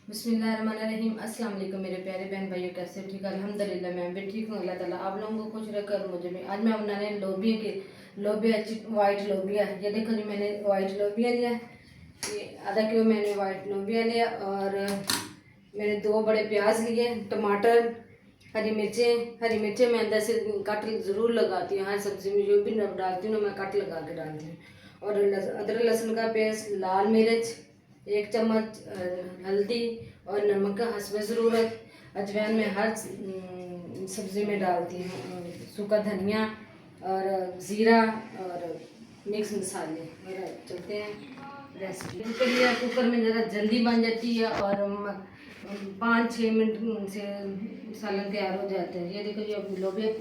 बिस्मिल्लाहिर्रहमानिर्रहीम। अस्सलाम वालेकुम मेरे प्यारे बहन भाइयों, कैसे ठीक है? अल्हम्दुलिल्लाह मैं भी ठीक हूँ। अल्लाह ताला आप लोगों को खुश रखकर मुझे भी। आज मैं बनाने लोबिया वाइट लोबिया। ये देखो जी, मैंने वाइट लोबिया लिया, ये आधा किलो मैंने वाइट लोबिया लिया, और मैंने 2 बड़े प्याज लिए, टमाटर, हरी मिर्चें मैं अंदर से कट ज़रूर लगाती हूँ। हर सब्ज़ी में जो भी डालती हूँ मैं कट लगा के डालती हूँ। और अदरक लहसुन का पेस्ट, लाल मिर्च, 1 चम्मच हल्दी और नमक का हस्ब ज़रूरत। अजवाइन में हर सब्ज़ी में डालती हूँ, सूखा धनिया और ज़ीरा और मिक्स मसाले। और चलते हैं रेसिपी के लिए। कुकर में ज़रा जल्दी बन जाती है और 5-6 मिनट से सालन तैयार हो जाता है। ये देखो जी, अब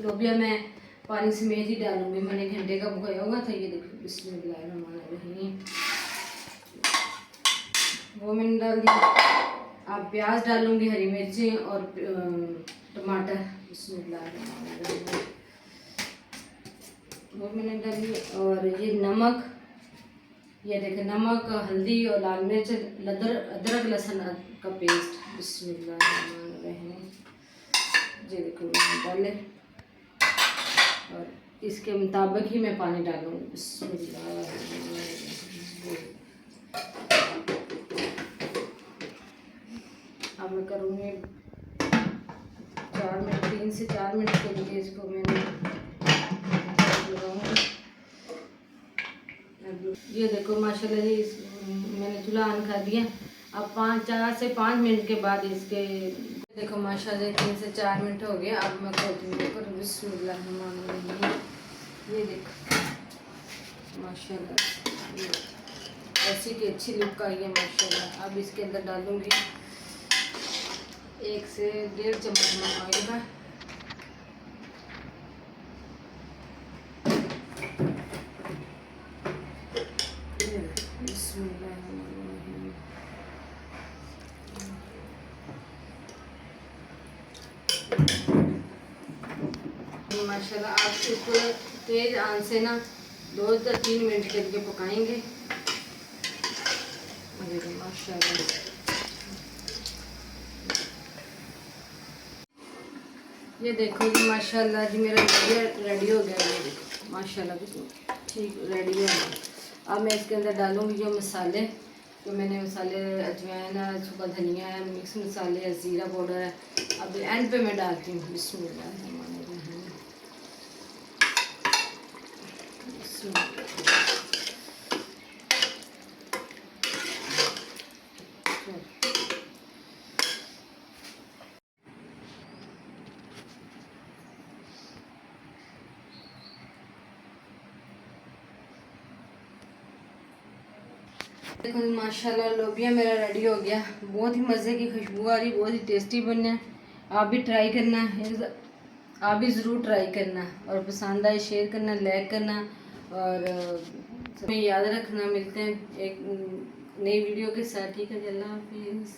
लोबिया मैं पानी समेत ही डालूंगी। मैंने घंटे का भिगोया होगा था। ये देखो, बिस्मिल्लाहिर्रहमानिर्रहीम, वो मैंने डाल दिया। अब प्याज डालूंगी, हरी मिर्चें और टमाटर। बिस्मिल्लाहिर्रहमानिर्रहीम, वो मैंने डाली। और ये नमक, ये देखें, नमक, हल्दी और लाल मिर्च, अदरक लहसुन का पेस्ट। बिस्मिल्लाहिर्रहमानिर्रहीम, ये देखो मैंने डाले, और इसके मुताबिक ही मैं पानी डालूंगी। बिस्मिल्लाहिर्रहमानिर्रहीम, अब मैं करूँगी 4 मिनट, 3 से 4 मिनट के लिए इसको मैंने लगाऊंगी। ये देखो माशाल्लाह जी, मैंने चूल्हा ऑन कर दिया। अब 4 से 5 मिनट के बाद इसके देखो माशाल्लाह 3 से 4 मिनट हो गए। अब मैं खोलती हूँ ऊपर। बिस्मिल्लाहिर्रहमानिर्रहीम, ये देखो माशाल्लाह, ये ऐसी की अच्छी लुक आई है माशाल्लाह। अब इसके अंदर डालूंगी 1 से 1.5 चम्मच ऑयल का। माशाल्लाह आप इसको तेज आंच से ना 2 से 3 मिनट के लिए पकाएंगे। माशाल्लाह ये देखो जी, माशाल्लाह जी मेरा रेडी हो गया। ये देखो माशाल्लाह ठीक रेडी हो गया। अब मैं इसके अंदर डालूंगी जो मसाले, तो मैंने मसाले अजवाइन है, सूखा धनिया है, मिक्स मसाले है, ज़ीरा पाउडर है। अब एंड पे मैं डालती हूँ। बिस्मिल्लाहिर्रहमानिर्रहीम, देखो माशाल्लाह लोबिया मेरा रेडी हो गया। बहुत ही मज़े की खुशबू आ रही, बहुत ही टेस्टी बनना है। आप भी ट्राई करना है, आप भी ज़रूर ट्राई करना, और पसंद आए शेयर करना, लाइक करना, और हमें याद रखना। मिलते हैं एक नई वीडियो के साथ। ठीक है, अल्लाह हाफिज़।